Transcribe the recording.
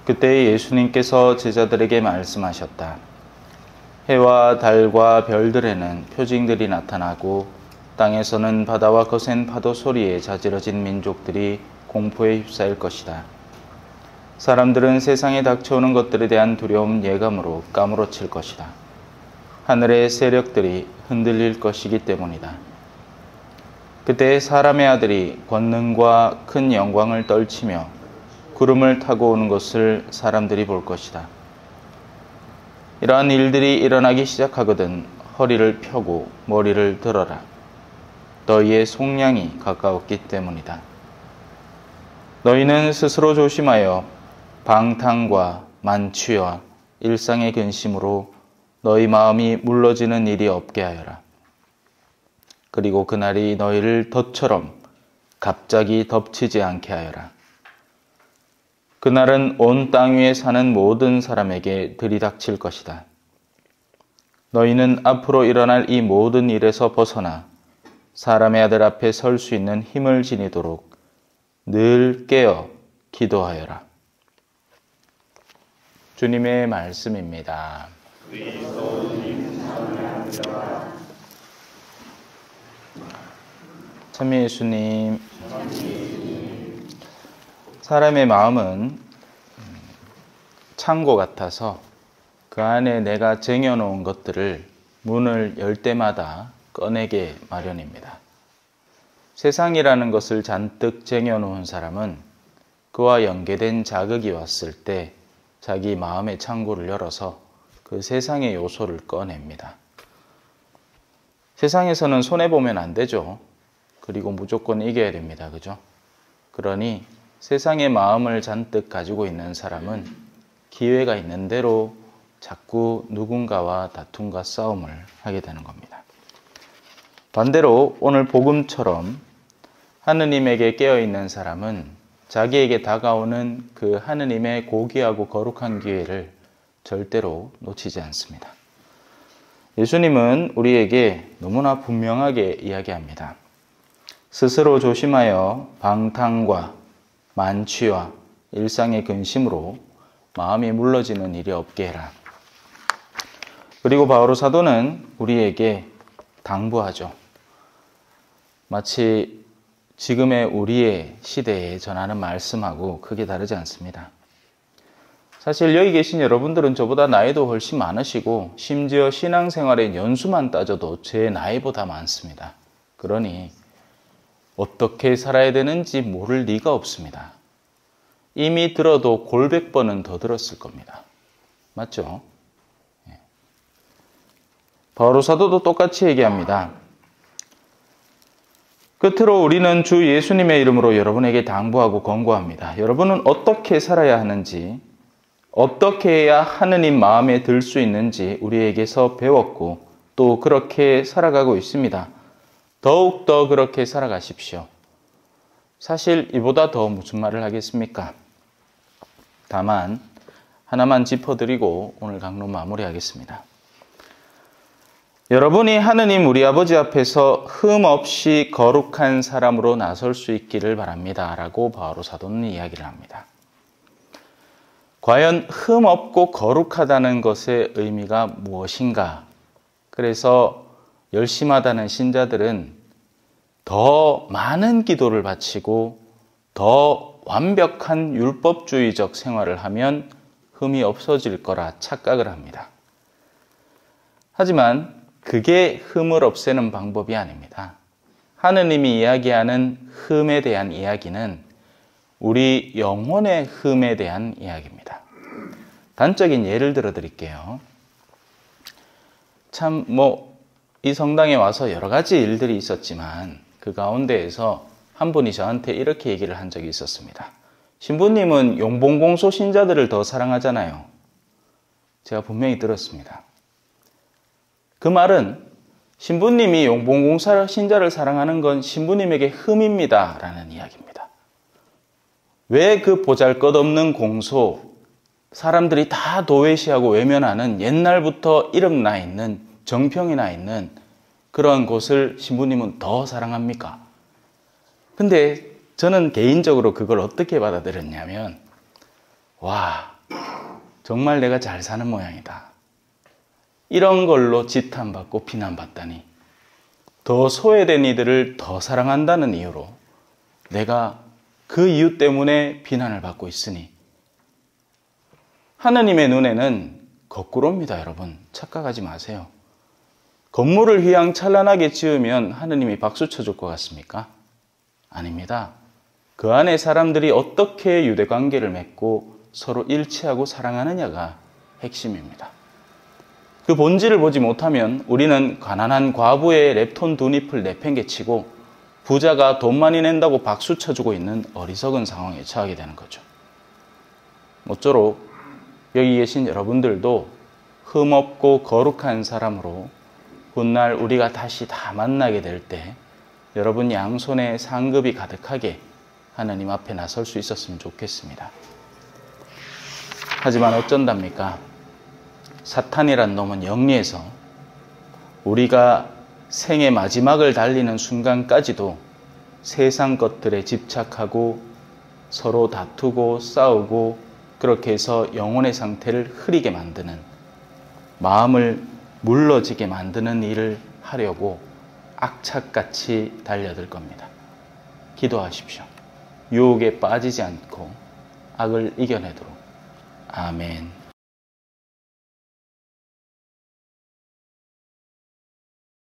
그때 예수님께서 제자들에게 말씀하셨다. 해와 달과 별들에는 표징들이 나타나고 땅에서는 바다와 거센 파도 소리에 자지러진 민족들이 공포에 휩싸일 것이다. 사람들은 세상에 닥쳐오는 것들에 대한 두려움 예감으로 까무러칠 것이다. 하늘의 세력들이 흔들릴 것이기 때문이다. 그때 사람의 아들이 권능과 큰 영광을 떨치며 구름을 타고 오는 것을 사람들이 볼 것이다. 이러한 일들이 일어나기 시작하거든 허리를 펴고 머리를 들어라. 너희의 속량이 가까웠기 때문이다. 너희는 스스로 조심하여 방탕과 만취와 일상의 근심으로 너희 마음이 물러지는 일이 없게 하여라. 그리고 그날이 너희를 덫처럼 갑자기 덮치지 않게 하여라. 그날은 온 땅 위에 사는 모든 사람에게 들이닥칠 것이다. 너희는 앞으로 일어날 이 모든 일에서 벗어나 사람의 아들 앞에 설 수 있는 힘을 지니도록 늘 깨어 기도하여라. 주님의 말씀입니다. 참여 예수님. 사람의 마음은 창고 같아서 그 안에 내가 쟁여놓은 것들을 문을 열 때마다 꺼내게 마련입니다. 세상이라는 것을 잔뜩 쟁여놓은 사람은 그와 연계된 자극이 왔을 때 자기 마음의 창고를 열어서 그 세상의 요소를 꺼냅니다. 세상에서는 손해보면 안 되죠. 그리고 무조건 이겨야 됩니다. 그죠? 그러니 세상의 마음을 잔뜩 가지고 있는 사람은 기회가 있는 대로 자꾸 누군가와 다툼과 싸움을 하게 되는 겁니다. 반대로 오늘 복음처럼 하느님에게 깨어있는 사람은 자기에게 다가오는 그 하느님의 고귀하고 거룩한 기회를 절대로 놓치지 않습니다. 예수님은 우리에게 너무나 분명하게 이야기합니다. 스스로 조심하여 방탕과 만취와 일상의 근심으로 마음이 물러지는 일이 없게 해라. 그리고 바오로 사도는 우리에게 당부하죠. 마치 지금의 우리의 시대에 전하는 말씀하고 크게 다르지 않습니다. 사실 여기 계신 여러분들은 저보다 나이도 훨씬 많으시고 심지어 신앙생활의 연수만 따져도 제 나이보다 많습니다. 그러니 어떻게 살아야 되는지 모를 리가 없습니다. 이미 들어도 골백 번은 더 들었을 겁니다. 맞죠? 바오로 사도도 똑같이 얘기합니다. 끝으로 우리는 주 예수님의 이름으로 여러분에게 당부하고 권고합니다. 여러분은 어떻게 살아야 하는지, 어떻게 해야 하느님 마음에 들 수 있는지 우리에게서 배웠고 또 그렇게 살아가고 있습니다. 더욱더 그렇게 살아가십시오. 사실 이보다 더 무슨 말을 하겠습니까? 다만 하나만 짚어드리고 오늘 강론 마무리하겠습니다. 여러분이 하느님 우리 아버지 앞에서 흠없이 거룩한 사람으로 나설 수 있기를 바랍니다. 라고 바오로 사도는 이야기를 합니다. 과연 흠없고 거룩하다는 것의 의미가 무엇인가? 그래서 열심하다는 신자들은 더 많은 기도를 바치고 더 완벽한 율법주의적 생활을 하면 흠이 없어질 거라 착각을 합니다. 하지만 그게 흠을 없애는 방법이 아닙니다. 하느님이 이야기하는 흠에 대한 이야기는 우리 영혼의 흠에 대한 이야기입니다. 단적인 예를 들어 드릴게요. 참 이 성당에 와서 여러 가지 일들이 있었지만 그 가운데에서 한 분이 저한테 이렇게 얘기를 한 적이 있었습니다. 신부님은 용봉공소 신자들을 더 사랑하잖아요. 제가 분명히 들었습니다. 그 말은 신부님이 용봉공사 신자를 사랑하는 건 신부님에게 흠입니다. 라는 이야기입니다. 왜 그 보잘것없는 공소, 사람들이 다 도외시하고 외면하는 옛날부터 이름 나 있는 정평이 나 있는 그런 곳을 신부님은 더 사랑합니까? 근데 저는 개인적으로 그걸 어떻게 받아들였냐면 와, 정말 내가 잘 사는 모양이다. 이런 걸로 지탄받고 비난받다니 더 소외된 이들을 더 사랑한다는 이유로 내가 그 이유 때문에 비난을 받고 있으니 하느님의 눈에는 거꾸로입니다. 여러분 착각하지 마세요. 건물을 휘황찬란하게 지으면 하느님이 박수 쳐줄 것 같습니까? 아닙니다. 그 안에 사람들이 어떻게 유대관계를 맺고 서로 일치하고 사랑하느냐가 핵심입니다. 그 본질을 보지 못하면 우리는 가난한 과부의 랩톤 두 잎을 내팽개치고 부자가 돈 많이 낸다고 박수 쳐주고 있는 어리석은 상황에 처하게 되는 거죠. 모쪼록 여기 계신 여러분들도 흠없고 거룩한 사람으로 훗날 우리가 다시 다 만나게 될 때 여러분 양손에 상급이 가득하게 하나님 앞에 나설 수 있었으면 좋겠습니다. 하지만 어쩐답니까? 사탄이란 놈은 영리해서 우리가 생의 마지막을 달리는 순간까지도 세상 것들에 집착하고 서로 다투고 싸우고 그렇게 해서 영혼의 상태를 흐리게 만드는, 마음을 물러지게 만드는 일을 하려고 악착같이 달려들 겁니다. 기도하십시오. 유혹에 빠지지 않고 악을 이겨내도록. 아멘.